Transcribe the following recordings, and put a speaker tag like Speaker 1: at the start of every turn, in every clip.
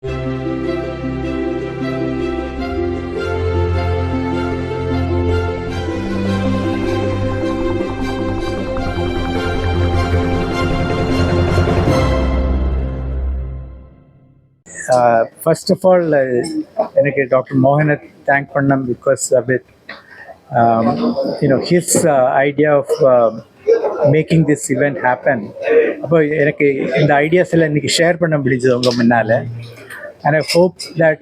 Speaker 1: First of all, எனக்கு doctor மோகனை thank பண்ணேன் because with his idea of making this event happen. அப்போ எனக்கு இந்த ஐடியாஸ் எல்லாம் இன்னைக்கு ஷேர் பண்ண முடிஞ்சது உங்கள் முன்னால். And I hope that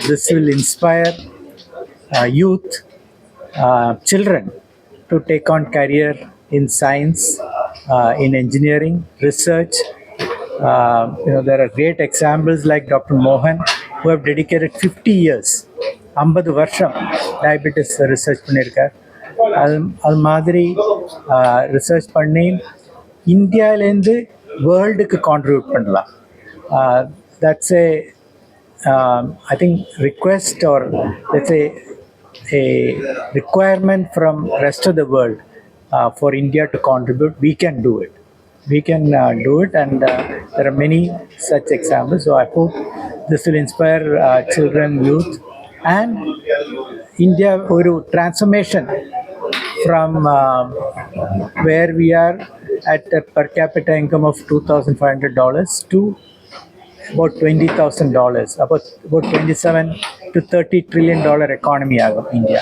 Speaker 1: this will inspire youth, children to take on career in science, in engineering, research. There are great examples like Dr. Mohan, who have dedicated 50 years, 50 வருஷம் diabetes research பண்ணியிருக்கார். அது மாதிரி research பண்ணி இந்தியாவிலேருந்து வேர்ல்டுக்கு contribute பண்ணலாம். That's I think request, or let's say a requirement from rest of the world for India to contribute. We can do it. We can do it, and there are many such examples. So I hope this will inspire children, youth, and India oru transformation from where we are at a per capita income of $2,500 to about $20,000, about 27 to 30 trillion dollar economy agum India.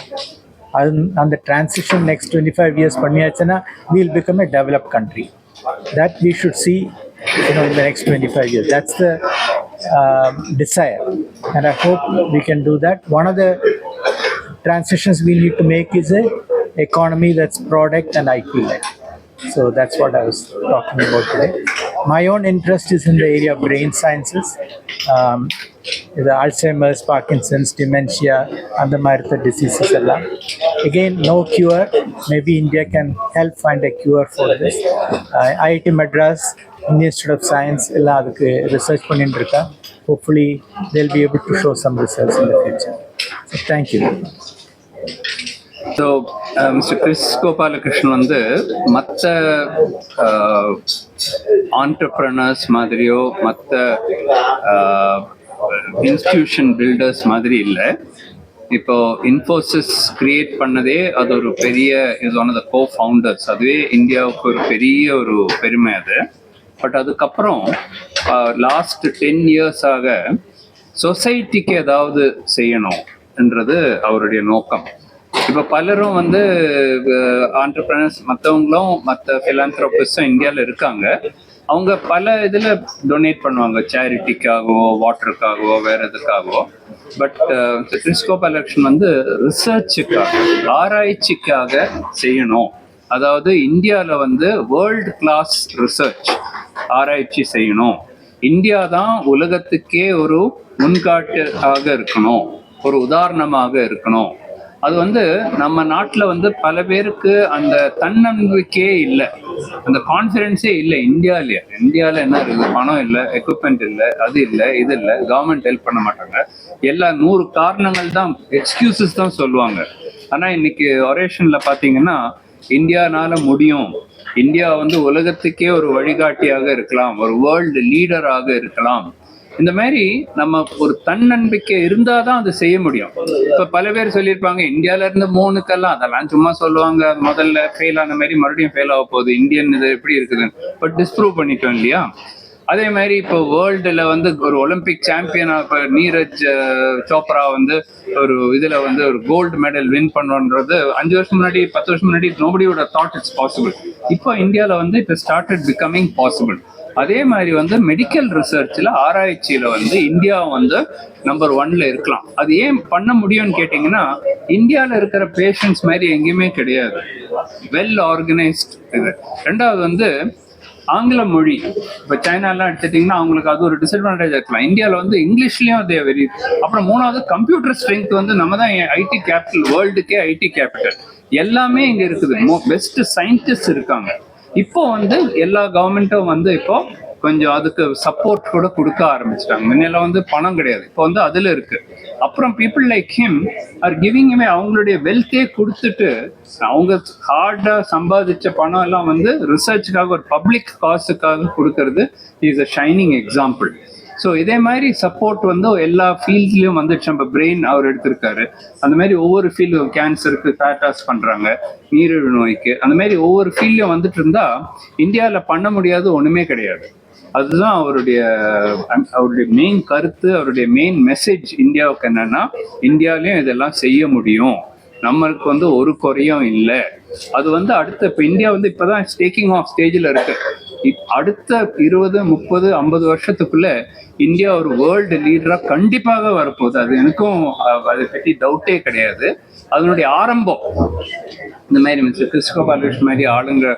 Speaker 1: And the transition next 25 years panniyachana, we'll become a developed country. That we should see, in the next 25 years. That's the desire, and I hope we can do that. One of the transitions we need to make is a economy that's product and IP led. So that's what I was talking about today. My own interest is in the area of brain sciences, the Alzheimer's, Parkinson's, dementia, and the myriad diseases. Again, no cure. Maybe India can help find a cure for this. IIT Madras, Indian Institute of Science, research பண்ணிட்டு. Hopefully, they'll be able to show some results in the future. So, thank you.
Speaker 2: So mister Chris Gopalakrishnan வந்து மற்ற entrepreneurs மாதிரியோ மற்ற institution filters மாதிரி இல்லை. இப்போ Infosys create பண்ணதே அது ஒரு பெரிய is one of the co founders. அதுவே இந்தியாவுக்கு ஒரு பெரிய ஒரு பெருமை அது. பட் அதுக்கப்புறம் லாஸ்ட் 10 இயர்ஸாக சொசைட்டிக்கு ஏதாவது செய்யணும்ன்றது அவருடைய நோக்கம். இப்போ பலரும் வந்து ஆண்டர்பிரனர்ஸ் மற்றவங்களும் மற்ற ஃபிலாந்த்ரோபிஸ்டும் இந்தியாவில் இருக்காங்க. அவங்க பல இதில் டொனேட் பண்ணுவாங்க, சேரிட்டிக்காகவோ வாட்டருக்காகவோ வேறு எதுக்காகவோ. பட் கிறிஸ் கோபாலகிருஷ்ணன் வந்து ரிசர்ச்சுக்காக, ஆராய்ச்சிக்காக செய்யணும். அதாவது இந்தியாவில் வந்து வேர்ல்டு கிளாஸ் ரிசர்ச் ஆராய்ச்சி செய்யணும். இந்தியா தான் உலகத்துக்கே ஒரு முன்காட்டாக இருக்கணும், ஒரு உதாரணமாக இருக்கணும். அது வந்து நம்ம நாட்டில் வந்து பல பேருக்கு அந்த தன்னம்பிக்கையே இல்லை, அந்த கான்ஃபிடென்ஸே இல்லை. இந்தியாவில் என்ன இருக்குது? பணம் இல்லை, எக்யூப்மெண்ட் இல்லை, அது இல்லை, இது இல்லை, கவர்மெண்ட் ஹெல்ப் பண்ண மாட்டாங்க. எல்லா 100 காரணங்கள் தான், எக்ஸ்கியூசஸ் தான் சொல்லுவாங்க. ஆனால் இன்னைக்கு ஒரேஷனில் பார்த்தீங்கன்னா இந்தியானால முடியும், இந்தியா வந்து உலகத்துக்கே ஒரு வழிகாட்டியாக இருக்கலாம், ஒரு வேர்ல்டு லீடராக இருக்கலாம். இந்த மாதிரி நம்ம ஒரு தன்னம்பிக்கை இருந்தால் தான் அது செய்ய முடியும். இப்போ பல பேர் சொல்லியிருப்பாங்க இந்தியாவில இருந்து 3 அதெல்லாம் சும்மா சொல்லுவாங்க, முதல்ல ஃபெயில் ஆன மாதிரி மறுபடியும் ஃபெயில் ஆக போகுது, இந்தியன் இது எப்படி இருக்குதுன்னு. பட் டிஸ்ப்ரூவ் பண்ணிட்டோம் இல்லையா? அதே மாதிரி இப்போ வேர்ல்டுல வந்து ஒரு ஒலிம்பிக் சாம்பியனா இப்போ நீரஜ் சோப்ரா வந்து ஒரு இதுல வந்து ஒரு கோல்டு மெடல் வின் பண்ணுன்றது 5 வருஷம் முன்னாடி 10 வருஷம் முன்னாடி nobody would have thought it's possible. இப்போ இந்தியாவில் வந்து இப்போ ஸ்டார்டட் பிகமிங் பாசிபிள். அதே மாதிரி வந்து மெடிக்கல் ரிசர்ச்சில், ஆராய்ச்சியில் வந்து இந்தியா வந்து நம்பர் 1ல இருக்கலாம். அது ஏன் பண்ண முடியும்னு கேட்டிங்கன்னா, இந்தியாவில் இருக்கிற பேஷண்ட்ஸ் மாதிரி எங்கேயுமே கிடையாது, வெல் ஆர்கனைஸ்ட் இது. 2வது வந்து ஆங்கில மொழி. இப்போ சைனாலாம் எடுத்துட்டிங்கன்னா அவங்களுக்கு அது ஒரு டிஸ்அட்வான்டேஜ் இருக்கலாம். இந்தியாவில் வந்து இங்கிலீஷ்லேயும் அதே வெரி. அப்புறம் 3வது கம்ப்யூட்டர் ஸ்ட்ரென்த் வந்து நம்ம தான் ஐடி கேபிட்டல், வேர்ல்டுக்கே ஐடி கேபிட்டல். எல்லாமே இங்கே இருக்குது, பெஸ்ட் சயின்டிஸ்ட் இருக்காங்க. இப்போ வந்து எல்லா கவர்மெண்ட்டும் வந்து இப்போ கொஞ்சம் அதுக்கு சப்போர்ட் கூட கொடுக்க ஆரம்பிச்சிட்டாங்க. முன்னெல்லாம் வந்து பணம் கிடையாது, இப்போ வந்து அதில் இருக்கு. அப்புறம் people like him are giving இமே அவங்களுடைய வெல்த்தே கொடுத்துட்டு அவங்க ஹார்டாக சம்பாதிச்ச பணம் எல்லாம் வந்து ரிசர்ச்சுக்காக, ஒரு பப்ளிக் காசுக்காக கொடுக்கறது is a shining example. So இதே மாதிரி சப்போர்ட் வந்து எல்லா ஃபீல்ட்லேயும் வந்துச்சு. நம்ம பிரெயின் அவர் எடுத்திருக்காரு, அந்த மாதிரி ஒவ்வொரு ஃபீல்டு, கேன்சருக்கு ஃபேட்டாஸ் பண்ணுறாங்க, நீரிழிவு நோய்க்கு, அந்த மாதிரி ஒவ்வொரு ஃபீல்ட்லையும் வந்துட்டு இருந்தா இந்தியாவில் பண்ண முடியாது ஒன்றுமே கிடையாது. அதுதான் அவருடைய மெயின் கருத்து, அவருடைய மெயின் மெசேஜ் இந்தியாவுக்கு என்னன்னா, இந்தியாவிலையும் இதெல்லாம் செய்ய முடியும், நம்மளுக்கு வந்து ஒரு குறையும் இல்லை. அது வந்து அடுத்த இப்போ இந்தியா வந்து இப்போதான் டேக்கிங் ஆஃப் ஸ்டேஜில் இருக்கு. அடுத்த 20, 30, 50 வருஷத்துக்குள்ள இந்தியா ஒரு வேர்ல்டு லீடராக கண்டிப்பாக வரப்போகுது. அது எனக்கும் அதை பற்றி டவுட்டே கிடையாது. அதனுடைய ஆரம்பம் இந்த மாதிரி மிஸ்டர் கிறிஸ்டோபர் பாலகிருஷ்ணன் மாதிரி ஆளுங்க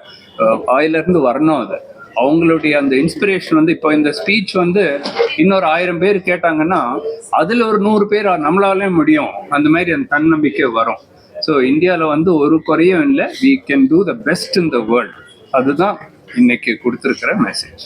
Speaker 2: வாயிலிருந்து வரணும். அது அவங்களுடைய அந்த இன்ஸ்பிரேஷன் வந்து இப்போ இந்த ஸ்பீச் வந்து இன்னொரு 1000 பேர் கேட்டாங்கன்னா அதில் ஒரு 100 பேர் நம்மளாலே முடியும், அந்த மாதிரி அந்த தன்னம்பிக்கை வரும். ஸோ இந்தியாவில் வந்து ஒரு குறையும் இல்லை, we can do the best in the world. அதுதான் இன்னைக்கு கொடுத்துருக்கிற மெசேஜ்.